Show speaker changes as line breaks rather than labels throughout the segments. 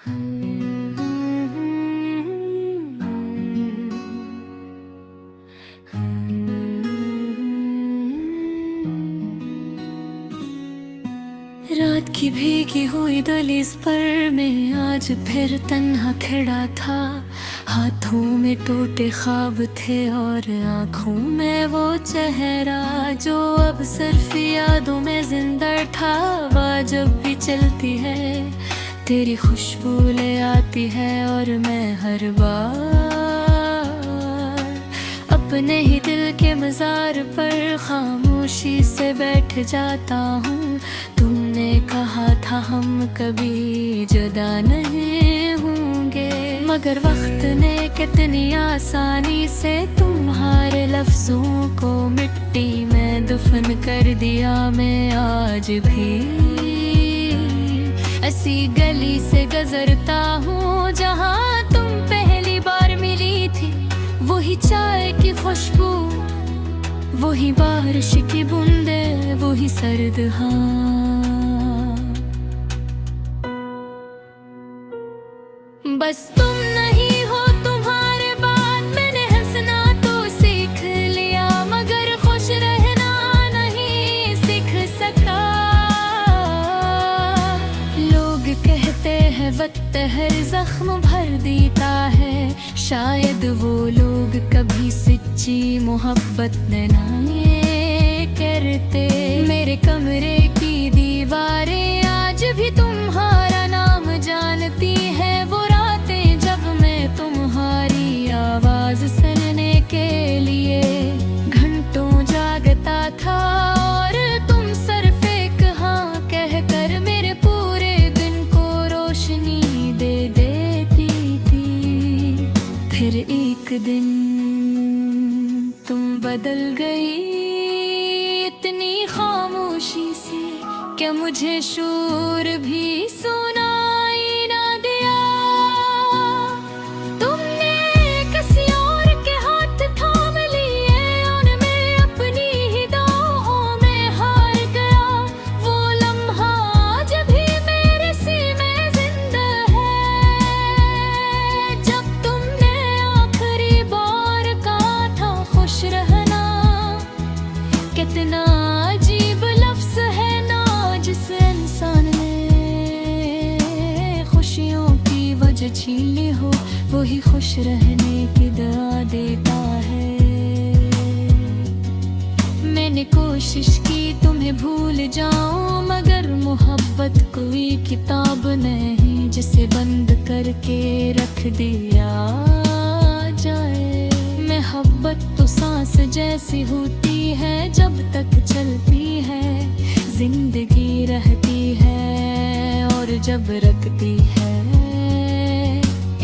रात की भीगी हुई दहलीज पर मैं आज फिर तन्हा खड़ा था। हाथों में टूटे ख्वाब थे और आँखों में वो चेहरा जो अब सिर्फ यादों में जिंदा था। आवाज़ जब भी चलती है तेरी खुशबू ले आती है और मैं हर बार अपने ही दिल के मज़ार पर खामोशी से बैठ जाता हूँ। तुमने कहा था हम कभी जुदा नहीं होंगे, मगर वक्त ने कितनी आसानी से तुम्हारे लफ्जों को मिट्टी में दफन कर दिया। मैं आज भी ऐसी गली से गुजरता हूँ जहाँ तुम पहली बार मिली थी। वही चाय की खुशबू, वही बारिश की बूंदे, वही सर्द हाँ। बस तुम नहीं हो, तुम्हारे बाद मैंने हंसना तो सीख लिया, मगर खुश रहना नहीं सीख सका। लोग कहते हैं वक्त हर जख्म भर देता है, शायद वो लोग कभी सच्ची मोहब्बत नहीं करते। मेरे कमरे की दीवारें आज भी तुम्हारा नाम जानती है। वो रातें जब मैं तुम्हारी आवाज सुनने के लिए घंटों जागता था और तुम सिर्फ एक हाँ कहकर मेरे पूरे दिन को रोशनी दे देती थी। फिर एक दिन तुम बदल गई इतनी खामोशी से क्या मुझे शोर भी सुनाई ना दिया। तुमने किसी और के हाथ थाम लिए और मैं अपनी ही दाहों में हार गया। वो लम्हा आज भी मेरे सीने जिंदा है, जब तुमने आखिरी बार कहा था खुश रहना। कितना अजीब लफ्ज़ है ना, जिस इंसान ने खुशियों की वजह छीन ली हो, वही खुश रहने की दुआ देता है। मैंने कोशिश की तुम्हें भूल जाऊं, मगर मोहब्बत कोई किताब नहीं जिसे बंद करके रख दिया जाए। मोहब्बत तो सांस जैसी होती है, जब तक चलती है जिंदगी रहती है और जब रखती है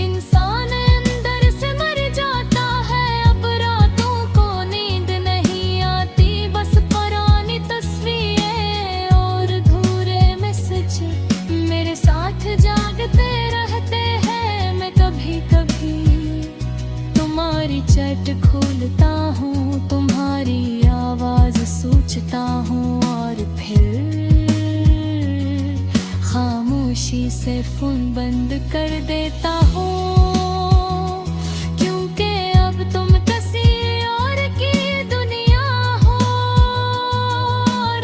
इंसान अंदर से मर जाता है। अब रातों को नींद नहीं आती, बस पुरानी तस्वीरें और अधूरे मैसेज मेरे साथ जागते रहते हैं। मैं कभी कभी तुम्हारी चैट खोलता हूँ, तुम्हारी आवाज सोचता हूँ और फिर खामोशी से फोन बंद कर देता हूँ। क्योंकि अब तुम किसी और की दुनिया हो और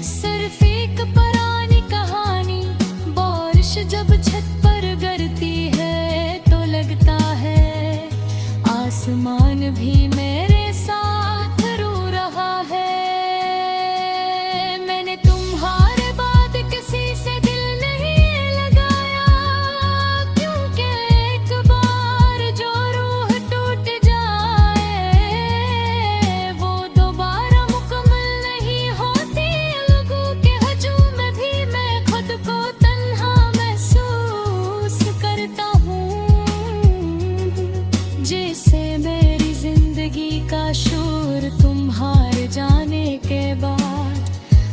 सिर्फ एक पुरानी कहानी। बारिश जब छत पर गिरती है तो लगता है आसमान भी मेरे साथ रो रहा है। मैंने तुम्हारे बाद किसी से दिल नहीं लगाया, क्योंकि एक बार जो रूह टूट जाए वो दोबारा मुकम्मल नहीं होती। लोगों के हजूम में भी मैं खुद को तन्हा महसूस करता हूँ, जैसे मेरी जिंदगी का शोर तुम्हारे जाने के बाद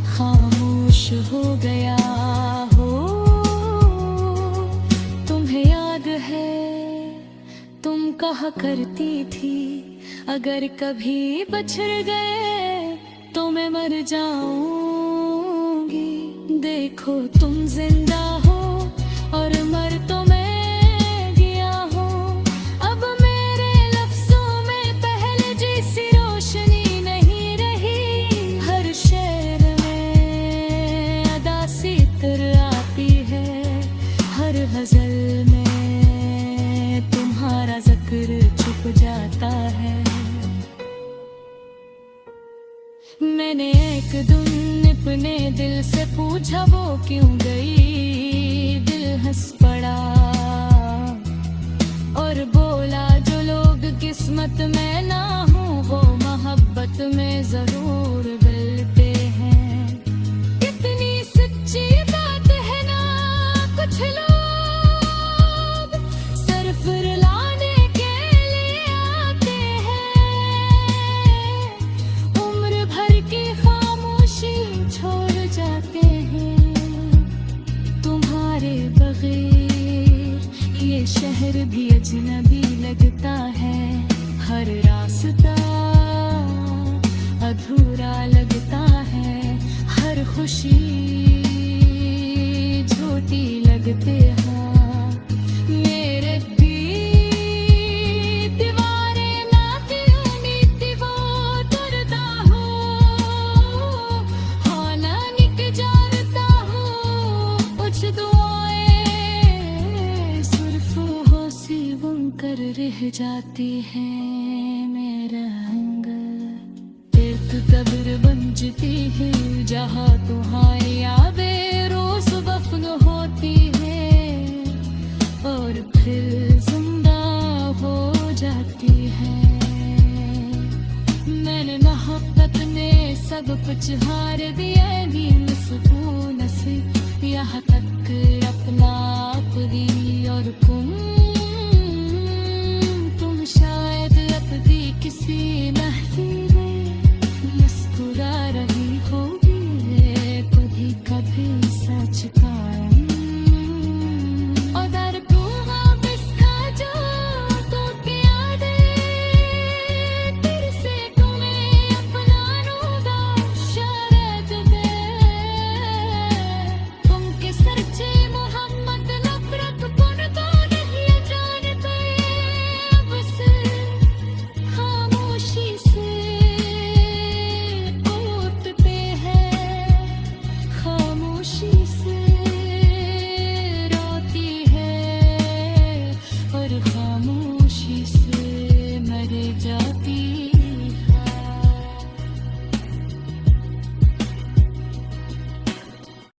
खामोश हो गया हो। तुम्हें याद है तुम कहा करती थी, अगर कभी बिछड़ गए तो मैं मर जाऊंगी। देखो तुम जिंदा हो और मर तो मैं गया हूँ। अब मेरे लफ्जों में पहले जैसी रोशनी नहीं रही। हर शेर में अदा सी इत्र आती है, हर गजल में तुम्हारा जिक्र छुप जाता है। मैंने एक दिन अपने दिल से पूछा वो क्यों गई, दिल हंस पड़ा और बोला जो लोग किस्मत में ना हो वो मोहब्बत में जरूर मिलते हैं। कितनी सच्ची बात है ना, कुछ लोग सिर्फ रुलाने के लिए आते हैं, उम्र भर की खामोशी छोड़ जाते हैं। तुम्हारे बगैर ये शहर भी अजनबी लगता है, हर रास्ता अधूरा लगता है, हर खुशी झूठी लगते हैं। मेरे भी दीवारें ना क्यों नीति वो तुरता हो, हाँ ना निक जारता हो। कुछ दुआएं सिर्फ होशी बुनकर रह जाती हैं। मेरा अंगल एक कब्र बंजती है, जहाँ तुम्हारी यादें रोज दफन होती है और फिर जिंदा हो जाती है। मैंने मोहब्बत में सब कुछ हार दिया, नींद सुकून से यहाँ तक